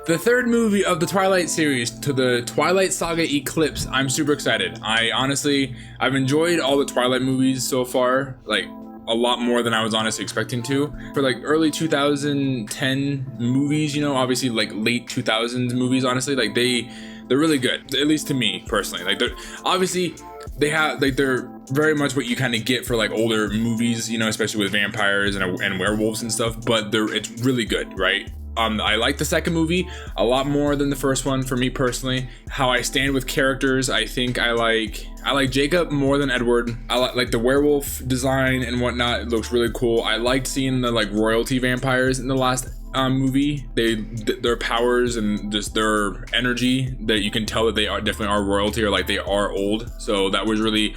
The third movie of the Twilight series, to the Twilight Saga Eclipse. I'm super excited. I've enjoyed all the Twilight movies so far, like a lot more than I was honestly expecting to. For like early 2010 movies, you know, obviously like late 2000s movies, honestly, like they're really good, at least to me personally. Like they're obviously they're very much what you kind of get for like older movies, you know, especially with vampires and werewolves and stuff, but it's really good, right? I like the second movie a lot more than the first one for me personally. How I stand with characters, I think I like Jacob more than Edward. I like the werewolf design and whatnot. It looks really cool. I liked seeing the like royalty vampires in the last movie. Their powers and just their energy, that you can tell that they definitely are royalty, or like they are old. So that was really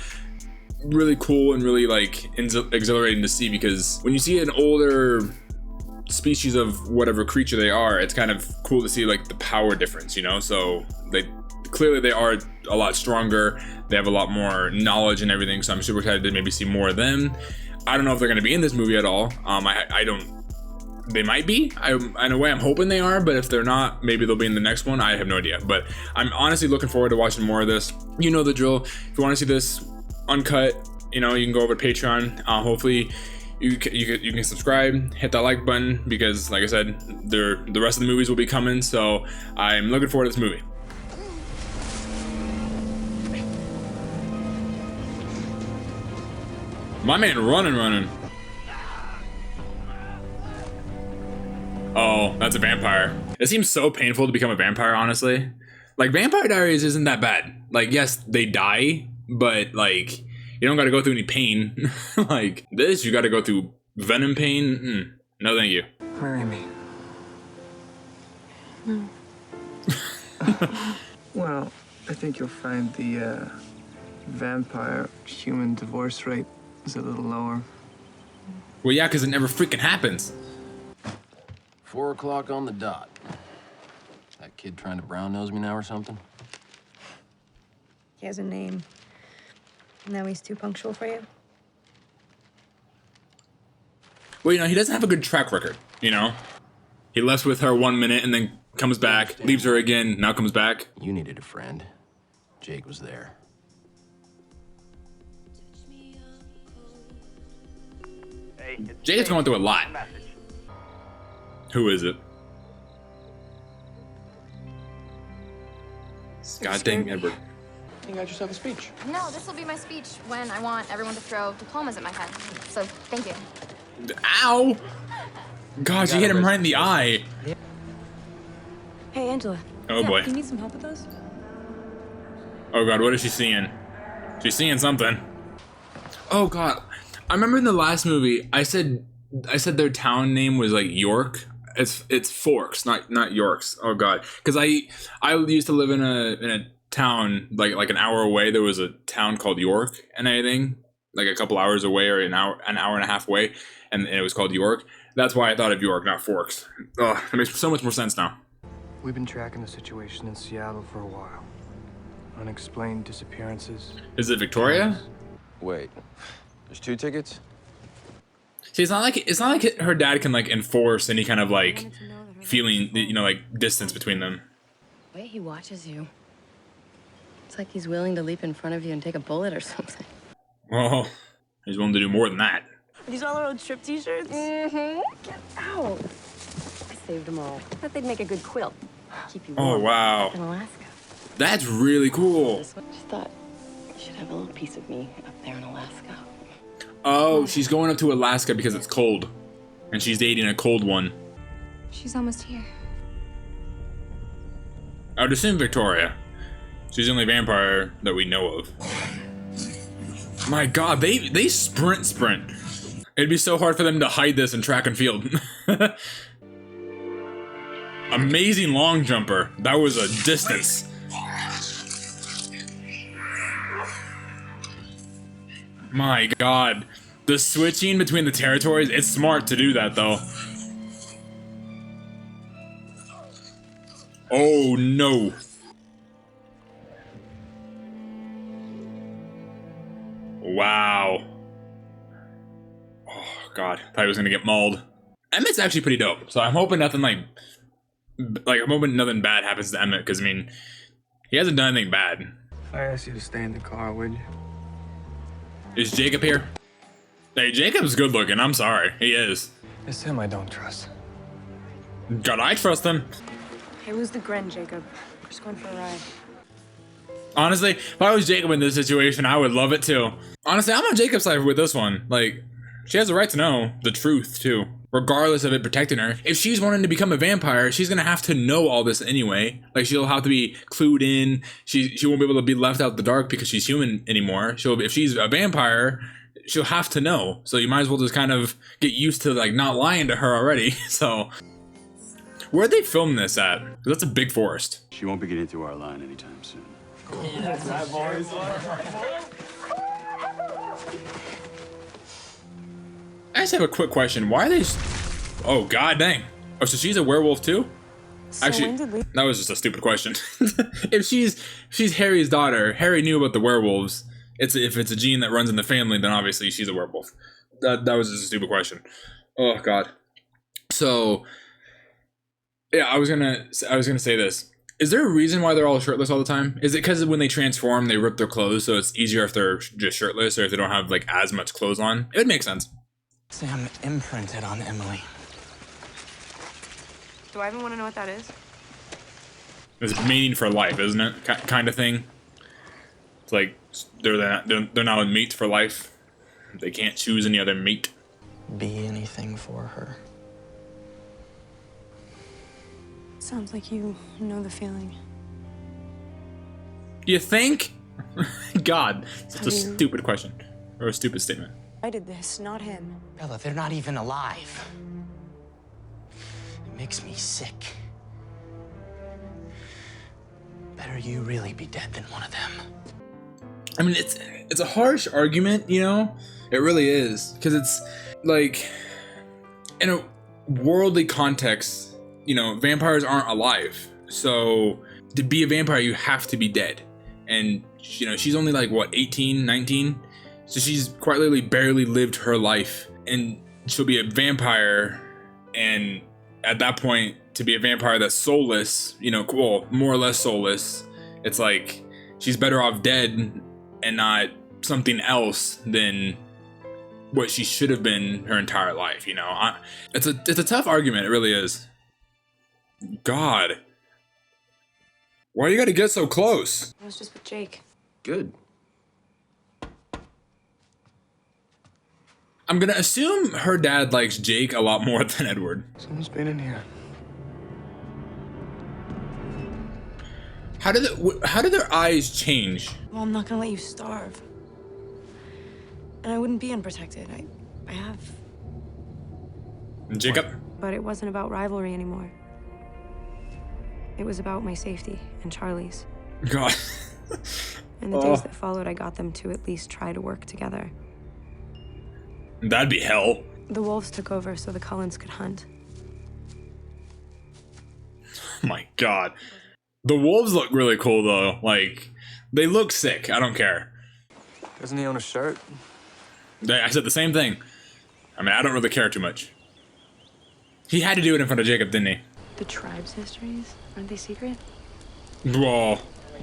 cool and really like exhilarating to see, because when you see an older species of whatever creature they are, it's kind of cool to see like the power difference, you know. So they are a lot stronger, they have a lot more knowledge and everything, so I'm super excited to maybe see more of them. I don't know if they're going to be in this movie at all. They might be. In a way I'm hoping they are, but if they're not, maybe they'll be in the next one. I have no idea, but I'm honestly looking forward to watching more of this. You know the drill. If you want to see this uncut, you know, you can go over to Patreon. Hopefully you can subscribe, hit that like button, because like I said, the rest of the movies will be coming, so I'm looking forward to this movie. My man running. Oh, that's a vampire. It seems so painful to become a vampire, honestly. Like, Vampire Diaries isn't that bad. Like, yes, they die, but like, you don't gotta go through any pain. Like this, you gotta go through venom pain. No, thank you. Marry me. No. Well, I think you'll find the vampire-human divorce rate is a little lower. Well, yeah, because it never freaking happens. 4 o'clock on the dot. That kid trying to brown nose me now or something? He has a name. Now he's too punctual for you? Well, you know, he doesn't have a good track record, you know? He left with her 1 minute and then comes back, leaves her again, now comes back. You needed a friend. Jake was there. Jake's going through a lot. Who is it? God dang Edward. You got yourself a speech. No, this will be my speech when I want everyone to throw diplomas at my head. So, thank you. Ow! God, she hit him right in the eye. Hey, Angela. Oh boy. Do you need some help with those? Oh God, what is she seeing? She's seeing something. Oh God, I remember in the last movie, I said their town name was like York. It's Forks, not Yorks. Oh God, because I used to live in a town like an hour away. There was a town called York and anything, like a couple hours away or an hour and a half away, and it was called York. That's why I thought of York, not Forks. Oh, that makes so much more sense now. We've been tracking the situation in Seattle for a while. Unexplained disappearances. Is it Victoria? Wait, there's 2 tickets? See, it's not like her dad can like enforce any kind of like feeling, you know, like distance between them. The way he watches you, it's like he's willing to leap in front of you and take a bullet or something. Well, he's willing to do more than that. Are these all our old trip t-shirts? Mm-hmm. Get out. I saved them all. I thought they'd make a good quilt. Keep you Oh warm. wow, In Alaska. that's really cool. This one, just thought you should have a little piece of me up there in Alaska. Oh, she's going up to Alaska because it's cold, and she's dating a cold one. She's almost here. I would assume Victoria. She's the only vampire that we know of. My God, they sprint. It'd be so hard for them to hide this in track and field. Amazing long jumper. That was a distance. My God. The switching between the territories, it's smart to do that though. Oh no. Wow. Oh God, thought he was gonna get mauled. Emmett's actually pretty dope, so I'm hoping nothing like like, I'm hoping nothing bad happens to Emmett, because I mean, he hasn't done anything bad. If I asked you to stay in the car, would you? Is Jacob here? Hey, Jacob's good looking. I'm sorry, he is. It's him I don't trust. God, I trust him. Hey, lose the grin, Jacob. We're just going for a ride. Honestly, if I was Jacob in this situation, I would love it too. Honestly, I'm on Jacob's side with this one. Like, she has the right to know the truth too, regardless of it protecting her. If she's wanting to become a vampire, she's gonna have to know all this anyway. Like, she'll have to be clued in. She won't be able to be left out in the dark because she's human anymore. If she's a vampire, she'll have to know. So you might as well just kind of get used to like not lying to her already. So, where'd they film this at? 'Cause that's a big forest. She won't be getting through our line anytime soon. I just have a quick question. Why are they? Oh god dang! Oh, so she's a werewolf too? So Actually, when did we... that was just a stupid question. If she's Harry's daughter, Harry knew about the werewolves. If it's a gene that runs in the family, then obviously she's a werewolf. That was just a stupid question. Oh god. So yeah, I was gonna say this. Is there a reason why they're all shirtless all the time? Is it because when they transform, they rip their clothes, so it's easier if they're just shirtless, or if they don't have like as much clothes on? It would make sense. Sam imprinted on Emily. Do I even want to know what that is? It's mating for life, isn't it? Kind of thing. It's like they're now mates for life. They can't choose any other mate. Be anything for her. Sounds like you know the feeling. You think? God, it's a Have you- stupid question or a stupid statement. I did this, not him. Bella, they're not even alive. It makes me sick. Better you really be dead than one of them. I mean, it's a harsh argument, you know? It really is, because it's like, in a worldly context, you know, vampires aren't alive. So to be a vampire, you have to be dead. And, you know, she's only like, what, 18, 19? So she's quite literally barely lived her life. And she'll be a vampire, and at that point, to be a vampire that's soulless, you know, well, more or less soulless, it's like she's better off dead and not something else than what she should have been her entire life, you know? It's a tough argument, it really is. God. Why you gotta get so close? I was just with Jake. Good. I'm gonna assume her dad likes Jake a lot more than Edward. Someone's been in here. How did their eyes change? Well, I'm not gonna let you starve. And I wouldn't be unprotected. I have. Jacob? But it wasn't about rivalry anymore. It was about my safety and Charlie's. God. And the days that followed, I got them to at least try to work together. That'd be hell. The wolves took over so the Cullens could hunt. Oh my god. The wolves look really cool though. Like, they look sick. I don't care. Doesn't he own a shirt? I said the same thing. I mean, I don't really care too much. He had to do it in front of Jacob, didn't he? The tribe's histories, aren't they secret? Whoa.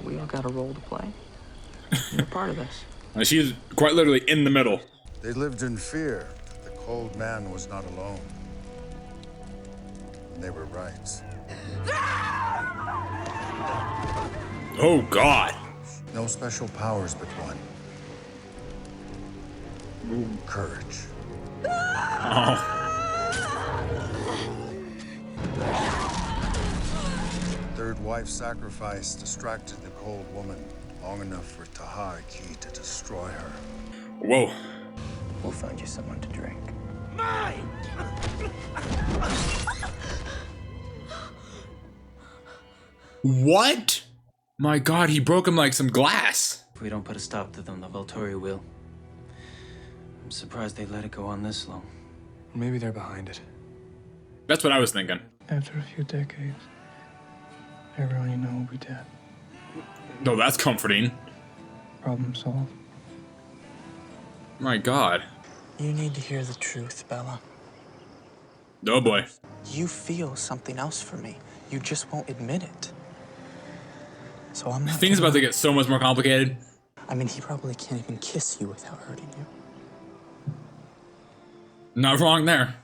We all got a role to play. You're part of this. She's quite literally in the middle. They lived in fear that the cold man was not alone. And they were right. Oh god. No special powers but one. Courage. Oh. Third wife's sacrifice distracted the cold woman long enough for Tahaki to destroy her. Whoa. We'll find you someone to drink. What? My god, he broke him like some glass. If we don't put a stop to them, the Volturi will. I'm surprised they let it go on this long. Maybe they're behind it. That's what I was thinking. After a few decades, everyone you know will be dead. No, that's comforting. Problem solved. My god. You need to hear the truth, Bella. Oh boy. You feel something else for me. You just won't admit it. So I'm not. Things about to get so much more complicated. I mean, he probably can't even kiss you without hurting you. Not wrong there.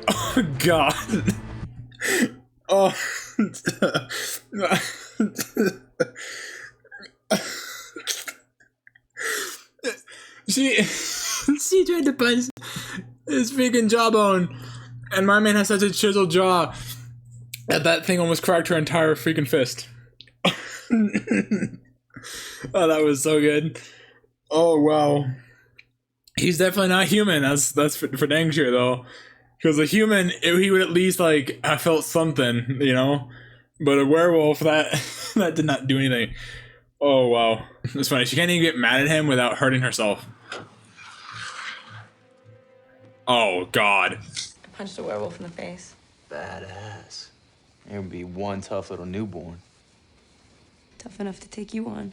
Oh God. Oh. She tried to punch his freaking jawbone, and my man has such a chiseled jaw that thing almost cracked her entire freaking fist. Oh, that was so good. Oh wow, he's definitely not human. That's for dang sure though, because a human, he would at least like have felt something, you know. But a werewolf, that did not do anything. Oh wow, it's funny. She can't even get mad at him without hurting herself. Oh God. I punched a werewolf in the face. Badass. You'd be one tough little newborn. Tough enough to take you on.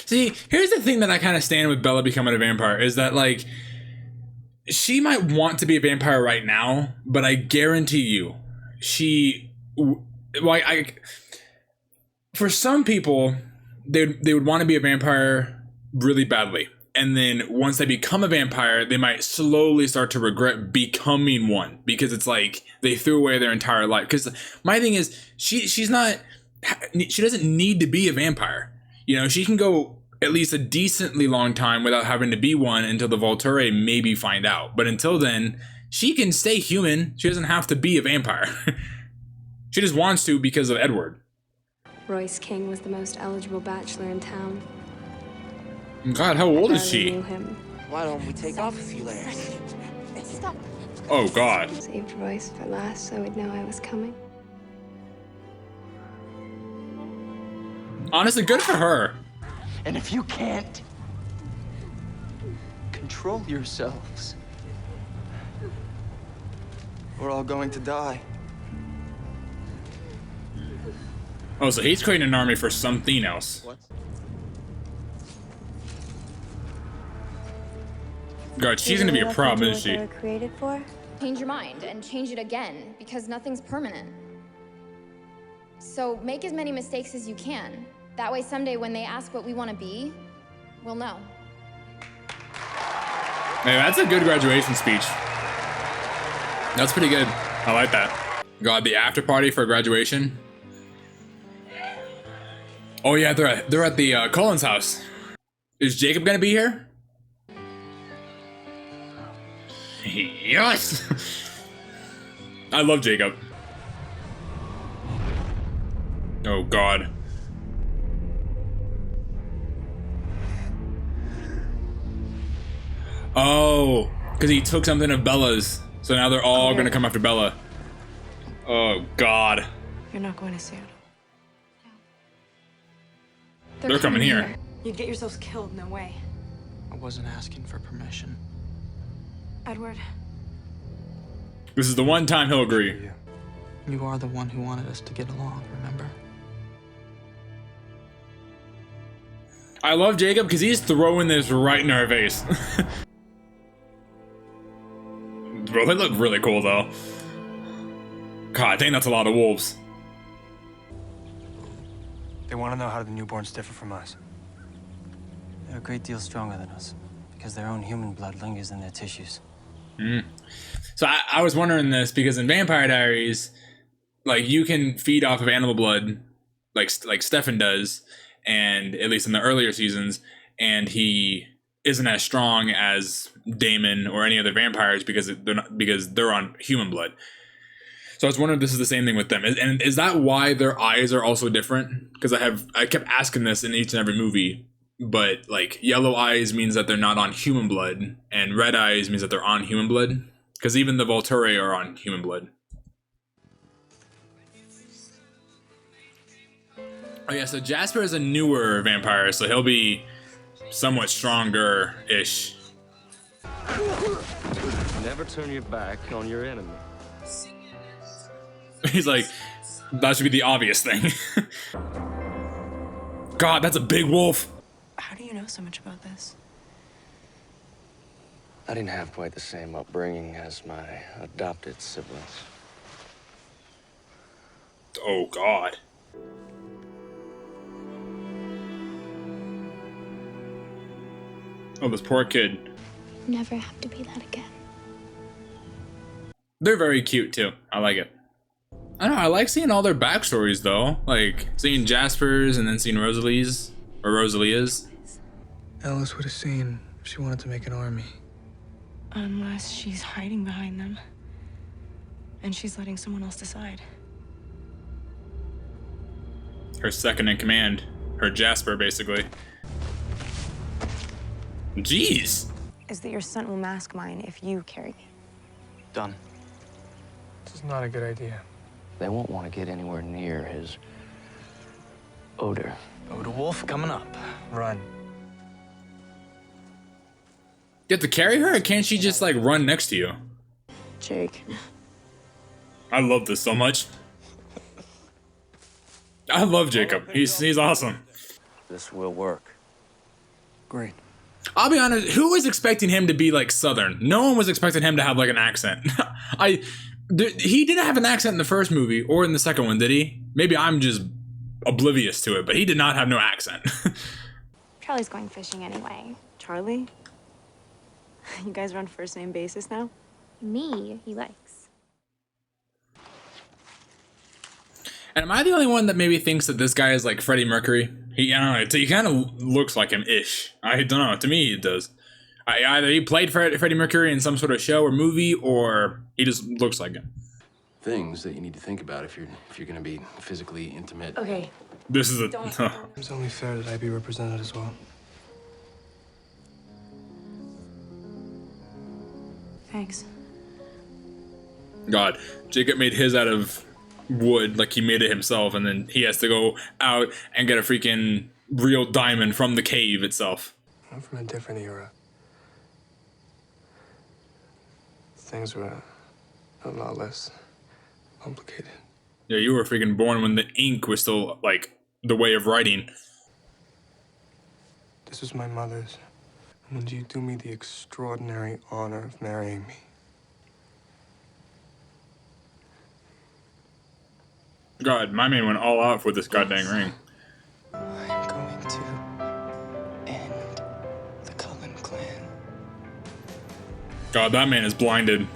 See, here's the thing that I kind of stand with Bella becoming a vampire is that, like, she might want to be a vampire right now, but I guarantee you, for some people, they would want to be a vampire really badly. And then once they become a vampire, they might slowly start to regret becoming one because it's like they threw away their entire life. Because my thing is, she doesn't need to be a vampire. You know, she can go at least a decently long time without having to be one until the Volturi maybe find out. But until then, she can stay human. She doesn't have to be a vampire. She just wants to because of Edward. Royce King was the most eligible bachelor in town. God, how old is Barely she? knew him. Why don't we take off a few layers? Stop. Oh God. Saved Royce for last, so I would know I was coming. Honestly, good for her. And if you can't control yourselves, we're all going to die. Oh, so he's creating an army for something else. What? God, she's gonna be a problem, isn't she? They were created for? Change your mind and change it again because nothing's permanent. So make as many mistakes as you can. That way someday when they ask what we want to be, we'll know. Hey, that's a good graduation speech. That's pretty good. I like that. God, the after party for graduation. Oh yeah, they're at the Cullen's house. Is Jacob gonna be here? Yes! I love Jacob. Oh God. Oh, because he took something of Bella's. So now they're all gonna come after Bella. Oh God. You're not going to Seattle. They're coming here. You'd get yourselves killed, no way. I wasn't asking for permission. Edward. This is the one time he'll agree. You are the one who wanted us to get along, remember? I love Jacob because he's throwing this right in our face. Bro, they look really cool though. God, I think that's a lot of wolves. They want to know how the newborns differ from us. They're a great deal stronger than us because their own human blood lingers in their tissues. So I was wondering this because in Vampire Diaries, like you can feed off of animal blood, like Stefan does, and at least in the earlier seasons, and he isn't as strong as Damon or any other vampires because they're on human blood. So I was wondering if this is the same thing with them, and is that why their eyes are also different? Because I kept asking this in each and every movie. But like yellow eyes means that they're not on human blood, and red eyes means that they're on human blood. Because even the Volturi are on human blood. Oh yeah, so Jasper is a newer vampire, so he'll be somewhat stronger-ish. Never turn your back on your enemy. He's like, That should be the obvious thing. God, that's a big wolf. How do you know so much about this? I didn't have quite the same upbringing as my adopted siblings. Oh, God. Oh, this poor kid. Never have to be that again. They're very cute, too. I like it. I don't know, I like seeing all their backstories, though. Like, seeing Jasper's and then seeing Rosalie's. Or Rosalia's. Alice would have seen if she wanted to make an army. Unless she's hiding behind them. And she's letting someone else decide. Her second in command. Her Jasper, basically. Jeez. Is that your son will mask mine if you carry me. Done. This is not a good idea. They won't want to get anywhere near his odor. Odor Wolf coming up. Run. You have to carry her, or can't she just, like, run next to you? Jake. I love this so much. I love Jacob. He's awesome. This will work. Great. I'll be honest, who was expecting him to be, like, Southern? No one was expecting him to have, like, an accent. He didn't have an accent in the first movie, or in the second one, did he? Maybe I'm just oblivious to it, but he did not have no accent. Charlie's going fishing anyway. Charlie? You guys are on first name basis now? Me, he likes. And am I the only one that maybe thinks that this guy is like Freddie Mercury? I don't know, he kind of looks like him-ish. I don't know, to me it does. Either he played Freddie Mercury in some sort of show or movie, or he just looks like him. Things that you need to think about if you're gonna be physically intimate. Okay. This is a... It's only fair that I be represented as well. Thanks. God, Jacob made his out of wood, like he made it himself, and then he has to go out and get a freaking real diamond from the cave itself. I'm from a different era. Things were a lot less complicated. Yeah, you were freaking born when the ink was still, like, the way of writing. This was my mother's. And would you do me the extraordinary honor of marrying me? God, my man went all out for this goddamn ring. I'm going to end the Cullen clan. God, that man is blinded.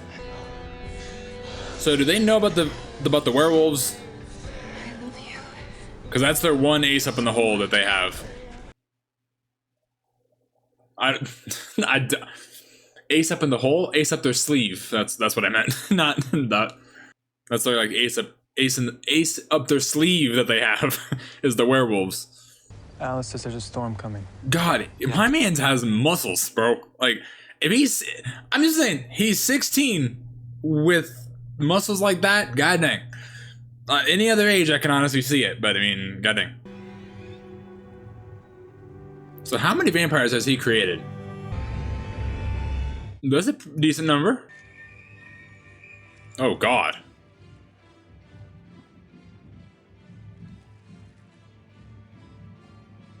So do they know about the werewolves? I love you. Because that's their one ace up in the hole that they have. Ace up in the hole, ace up their sleeve. That's what I meant. Not that. That's their like ace up their sleeve that they have is the werewolves. Alice says there's a storm coming. God, my man has muscles, bro. Like if I'm just saying, he's 16 with muscles like that. God dang. Any other age, I can honestly see it, but I mean, god dang. So how many vampires has he created? That's a decent number. Oh God.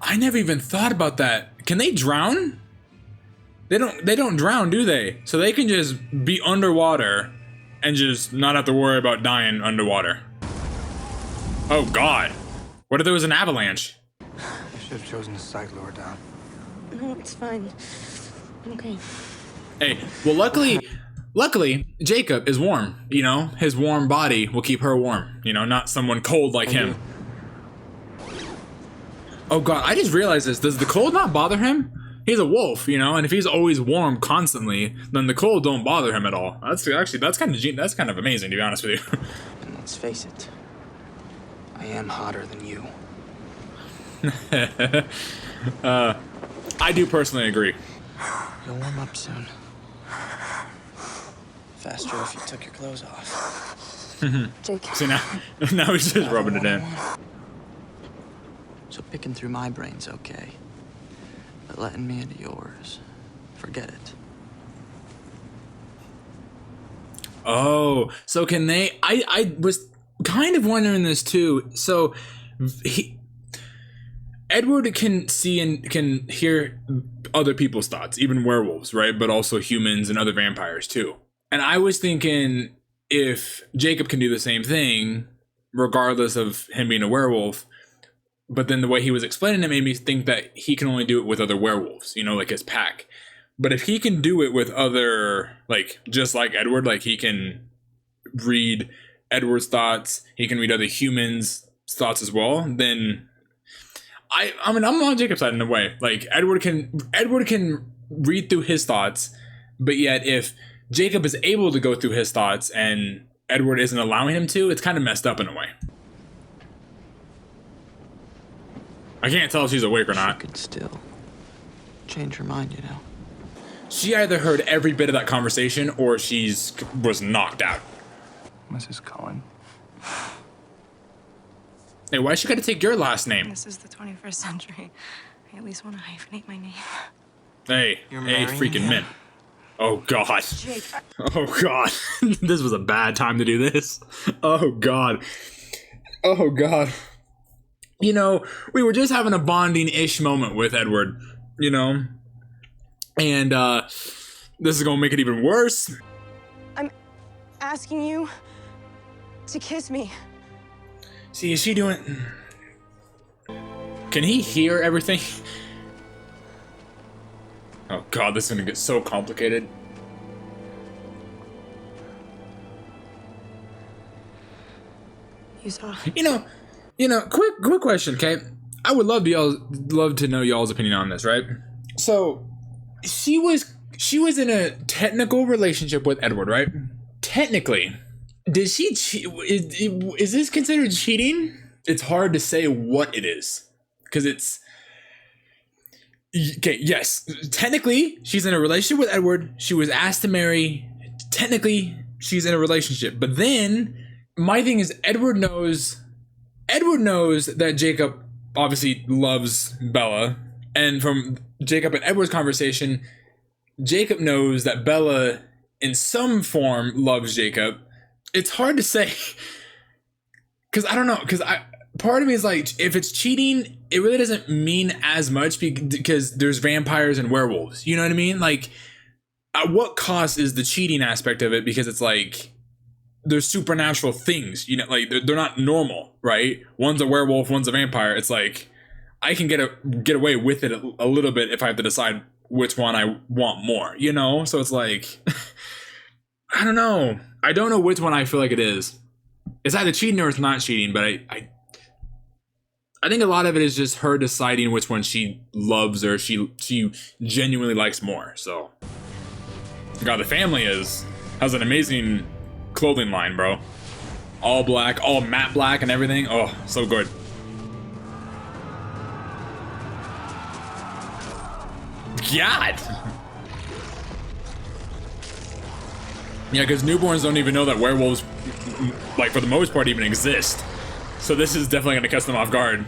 I never even thought about that. Can they drown? They don't drown, do they? So they can just be underwater and just not have to worry about dying underwater. Oh God. What if there was an avalanche? I should have chosen a site lower down. No, it's fine. I'm okay. Hey, well luckily, Jacob is warm, you know? His warm body will keep her warm, you know, not someone cold like him. Oh God, I just realized this. Does the cold not bother him? He's a wolf, you know, and if he's always warm constantly, then the cold don't bother him at all. That's kind of amazing, to be honest with you. And let's face it, I am hotter than you. I do personally agree. You'll warm up soon. Faster if you took your clothes off. Jake. See now he's just rubbing it in. So picking through my brain's okay. But letting me into yours, forget it. Oh, so can they? I was kind of wondering this too. So Edward can see and can hear other people's thoughts, even werewolves, right? But also humans and other vampires too. And I was thinking if Jacob can do the same thing, regardless of him being a werewolf, but then the way he was explaining it made me think that he can only do it with other werewolves, you know, like his pack. But if he can do it with other, like, just like Edward, like he can read Edward's thoughts, he can read other humans' thoughts as well, then I mean, I'm on Jacob's side in a way. Like Edward can read through his thoughts, but yet if Jacob is able to go through his thoughts and Edward isn't allowing him to, it's kind of messed up in a way. I can't tell if she's awake or not. She could still change her mind, you know. She either heard every bit of that conversation or was knocked out. Mrs. Cullen. Hey, why she gotta take your last name? This is the 21st century. I at least want to hyphenate my name. Hey, freaking mint. Oh God. Jake. Oh God. This was a bad time to do this. Oh God. Oh God. You know, we were just having a bonding-ish moment with Edward, you know? And this is gonna make it even worse. I'm asking you to kiss me. See, is she doing... Can he hear everything? Oh God, this is gonna get so complicated. You saw. You know, quick question, okay? I would love to know y'all's opinion on this, right? So, she was in a technical relationship with Edward, right? Technically, did she cheat? Is this considered cheating? It's hard to say what it is, because it's okay. Yes, technically, she's in a relationship with Edward. She was asked to marry. Technically, she's in a relationship, but then my thing is, Edward knows that Jacob obviously loves Bella, and from Jacob and Edward's conversation, Jacob knows that Bella in some form loves Jacob. It's hard to say, because I don't know, part of me is like, if it's cheating, it really doesn't mean as much because there's vampires and werewolves, you know what I mean? Like, at what cost is the cheating aspect of it? Because it's like, there's supernatural things, you know, like they're not normal, right? One's a werewolf, one's a vampire. It's like, I can get away with it a little bit if I have to decide which one I want more, you know? So it's like, I don't know. I don't know which one I feel like it is. It's either cheating or it's not cheating, but I think a lot of it is just her deciding which one she loves or she genuinely likes more. So, God, the family has an amazing clothing line, bro. All black, all matte black and everything. Oh, so good. God. Yeah, because newborns don't even know that werewolves, like, for the most part, even exist. So this is definitely going to catch them off guard.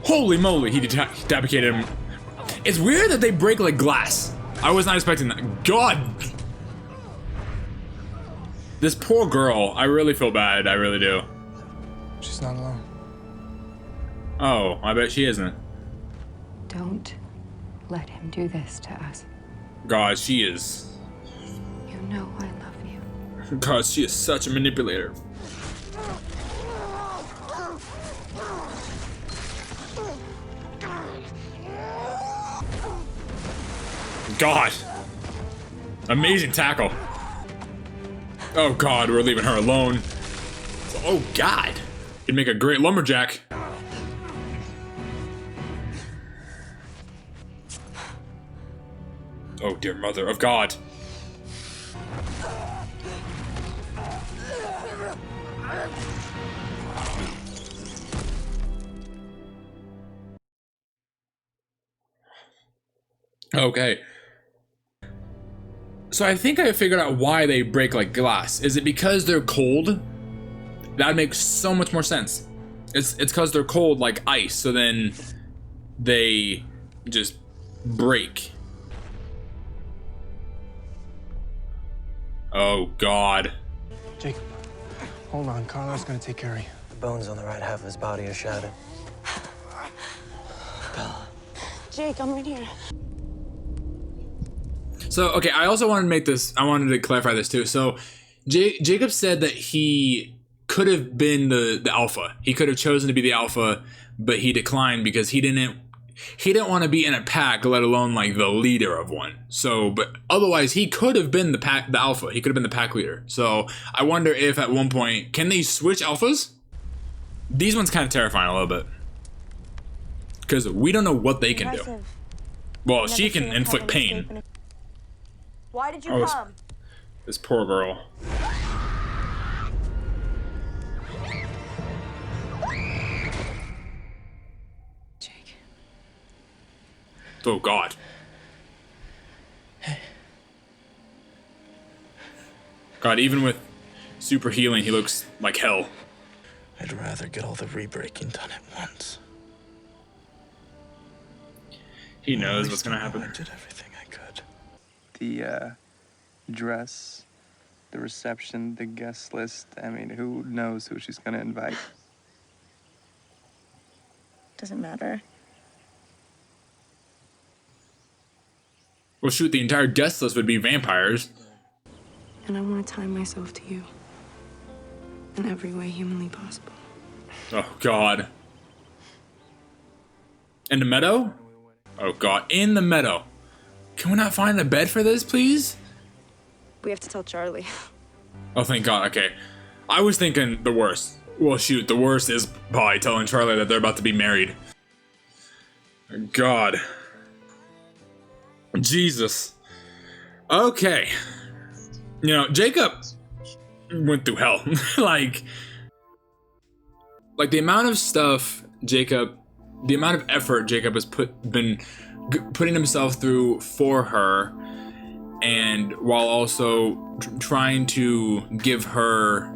Holy moly, he decapitated him. It's weird that they break like glass. I was not expecting that. God. This poor girl, I really feel bad. I really do. She's not alone. Oh, I bet she isn't. Don't let him do this to us. God, she is. You know I love you. God, she is such a manipulator. God. Amazing tackle. Oh God, we're leaving her alone. Oh God. He'd make a great lumberjack. Oh dear mother of God. Okay. So I think I figured out why they break like glass. Is it because they're cold? That makes so much more sense. It's because they're cold like ice, so then they just break. Oh God. Jacob, hold on. Carlo's gonna take care of you. The bones on the right half of his body are shattered. Bella. Jake, I'm right here. So, okay, I also wanted to clarify this too. So, Jacob said that he could have been the alpha. He could have chosen to be the alpha, but he declined because he didn't want to be in a pack, let alone like the leader of one. So, but otherwise he could have been the alpha. He could have been the pack leader. So, I wonder if at one point, can they switch alphas? These ones kind of terrifying a little bit. Because we don't know what they can do. Well, she can inflict pain. Why did you come? This poor girl. Jake. Oh God. God, even with super healing, he looks like hell. I'd rather get all the re-breaking done at once. He knows what's gonna happen. I did everything I could. The dress, the reception, the guest list. I mean, who knows who she's gonna invite? Doesn't matter. Well, shoot, the entire guest list would be vampires. And I want to tie myself to you in every way humanly possible. Oh God. In the meadow? Oh God, in the meadow. Can we not find a bed for this, please? We have to tell Charlie. Oh, thank God, okay. I was thinking the worst. Well, shoot, the worst is probably telling Charlie that they're about to be married. God. Jesus. Okay. You know, Jacob went through hell. like the amount of stuff the amount of effort Jacob has been putting himself through for her, and while also trying to give her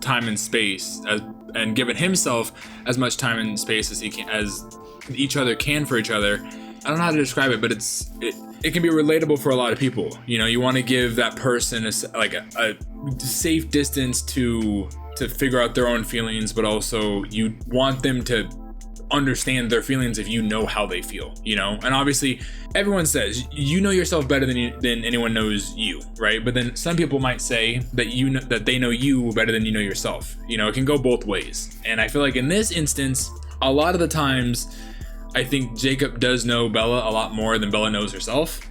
time and space, and giving himself as much time and space as he can, as each other can for each other. I don't know how to describe it, but it can be relatable for a lot of people. You know, you want to give that person a safe distance to figure out their own feelings, but also you want them to understand their feelings if you know how they feel, you know? And obviously everyone says you know yourself better than anyone knows you, right? But then some people might say that that they know you better than you know yourself. You know, it can go both ways. And I feel like in this instance, a lot of the times I think Jacob does know Bella a lot more than Bella knows herself.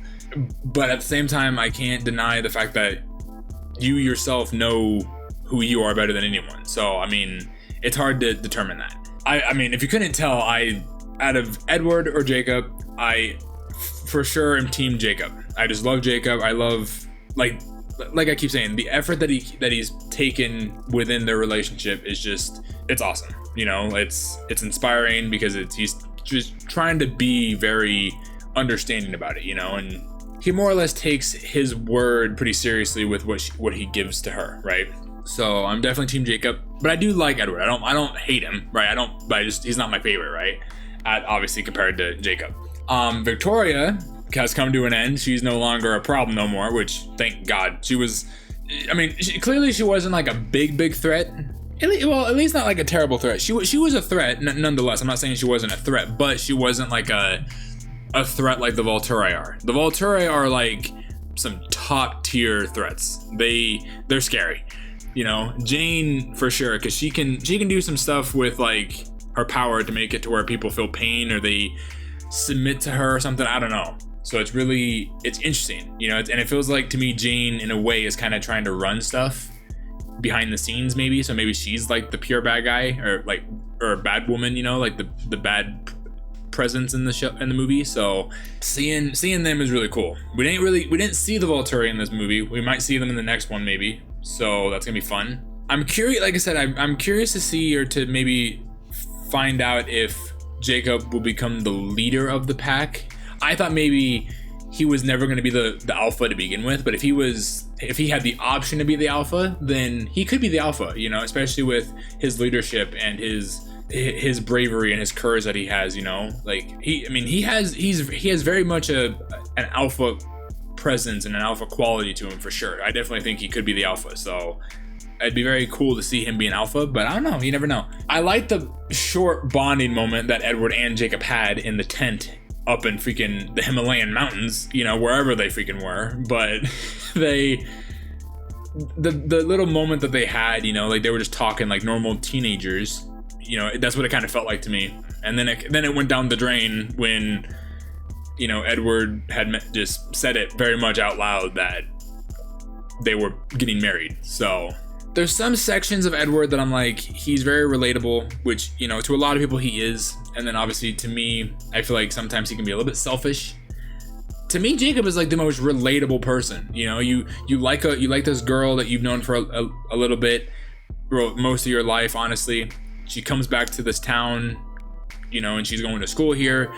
But at the same time, I can't deny the fact that you yourself know who you are better than anyone. So, I mean, it's hard to determine that. I mean, if you couldn't tell, out of Edward or Jacob, I for sure am team Jacob. I just love Jacob. I love, like I keep saying, the effort that he's taken within their relationship is just, it's awesome. You know, it's inspiring because he's just trying to be very understanding about it, you know, and he more or less takes his word pretty seriously with what he gives to her, right? So I'm definitely team Jacob, but I do like Edward. I don't hate him, right? He's not my favorite, right? Obviously compared to Jacob. Victoria has come to an end. She's no longer a problem no more, which thank God. She was, I mean, clearly she wasn't like a big threat. Well, at least not like a terrible threat. She was a threat nonetheless. I'm not saying she wasn't a threat, but she wasn't like a threat like the Volturi are. The Volturi are like some top tier threats. They're scary. You know, Jane for sure, because she can do some stuff with like her power to make it to where people feel pain or they submit to her or something. I don't know. So it's interesting, you know, and it feels like to me Jane in a way is kind of trying to run stuff behind the scenes maybe. So maybe she's like the pure bad guy or a bad woman, you know, like the bad presence in the movie. So seeing them is really cool. We didn't see the Volturi in this movie. We might see them in the next one maybe. So that's gonna be fun. I'm curious, like I said, I'm curious to see or to maybe find out if Jacob will become the leader of the pack. I thought maybe he was never gonna be the alpha to begin with, but if he had the option to be the alpha, then he could be the alpha, you know, especially with his leadership and his bravery and his courage that he has, you know. Like he has very much an alpha presence and an alpha quality to him for sure. I definitely think he could be the alpha, so it'd be very cool to see him be an alpha, but I don't know, you never know. I like the short bonding moment that Edward and Jacob had in the tent up in freaking the Himalayan mountains, you know, wherever they freaking were, but the little moment that they had, you know, like they were just talking like normal teenagers, you know, that's what it kind of felt like to me. And then it went down the drain when, you know, Edward had just said it very much out loud that they were getting married. So there's some sections of Edward that I'm like, he's very relatable, which, you know, to a lot of people he is. And then obviously to me, I feel like sometimes he can be a little bit selfish. To me, Jacob is like the most relatable person. You know, you like this girl that you've known for a little bit, most of your life, honestly. She comes back to this town, you know, and she's going to school here.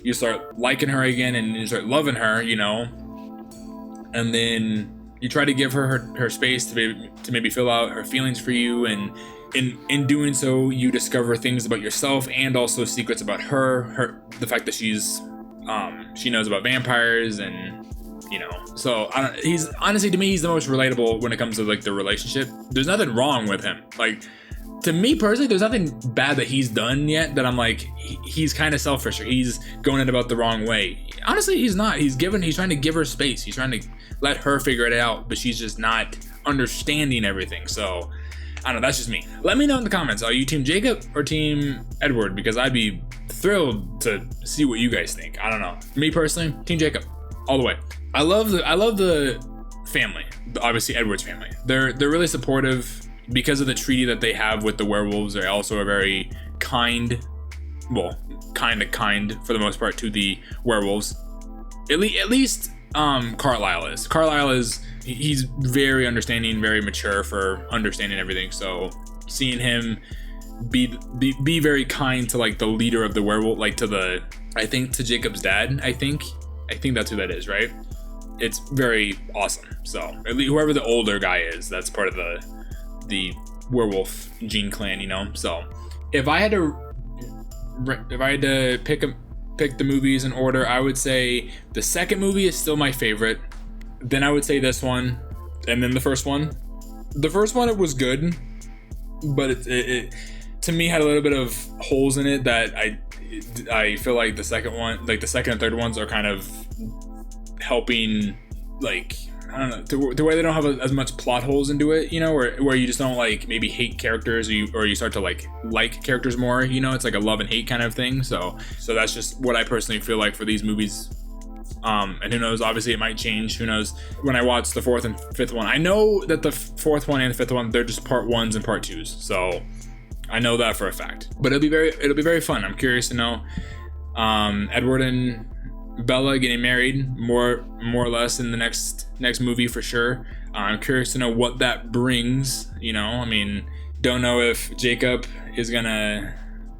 You start liking her again and you start loving her, you know, and then you try to give her space to maybe fill out her feelings for you, and in doing so you discover things about yourself and also secrets about her the fact that she knows about vampires, and you know, so he's honestly, to me, he's the most relatable when it comes to like the relationship. There's nothing wrong with him, like, to me personally, there's nothing bad that he's done yet that I'm like, he's kind of selfish or he's going it about the wrong way. Honestly, he's not. He's trying to give her space. He's trying to let her figure it out, but she's just not understanding everything. So I don't know, that's just me. Let me know in the comments, are you team Jacob or team Edward? Because I'd be thrilled to see what you guys think. I don't know. Me personally, team Jacob all the way. I love the family, obviously Edward's family. They're really supportive. Because of the treaty that they have with the werewolves, they also are very kind, well, kind of for the most part to the werewolves. At least Carlisle is. Carlisle is, he's very understanding, very mature for understanding everything. So seeing him be very kind to like the leader of the werewolf, like to Jacob's dad, I think that's who that is, right? It's very awesome. So at least whoever the older guy is, that's part of the werewolf gene clan, you know. So if I had to pick the movies in order, I would say the second movie is still my favorite, then I would say this one, and then the first one. It was good, but it to me had a little bit of holes in it that I feel like the second one, like the second and third ones, are kind of helping, like, I don't know, the way they don't have as much plot holes into it, you know, where you just don't like maybe hate characters, or you start to like characters more, you know. It's like a love and hate kind of thing. So that's just what I personally feel like for these movies. And who knows, obviously it might change, who knows, when I watch the fourth and fifth one. I know that the fourth one and the fifth one, they're just part ones and part twos, so I know that for a fact. But it'll be very fun. I'm curious to know Edward and Bella getting married more or less in the next movie for sure. I'm curious to know what that brings, you know. I mean, don't know if Jacob is gonna,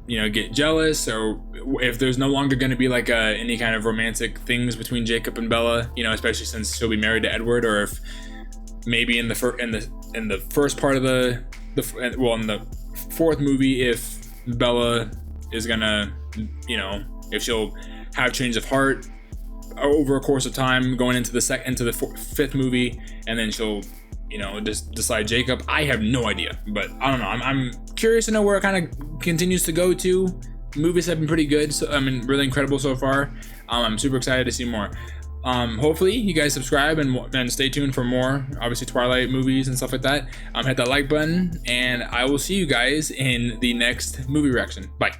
you know, get jealous, or if there's no longer gonna be like any kind of romantic things between Jacob and Bella, you know, especially since she'll be married to Edward, or if maybe in the first part of in the fourth movie, if Bella is gonna, you know, if she'll have change of heart over a course of time going into the fifth movie, and then she'll, you know, just decide Jacob. I have no idea, but I don't know. I'm curious to know where it kind of continues to go to. Movies have been pretty good, so I mean, really incredible so far. I'm super excited to see more. Hopefully you guys subscribe and stay tuned for more, obviously, Twilight movies and stuff like that. Hit that like button, and I will see you guys in the next movie reaction. Bye.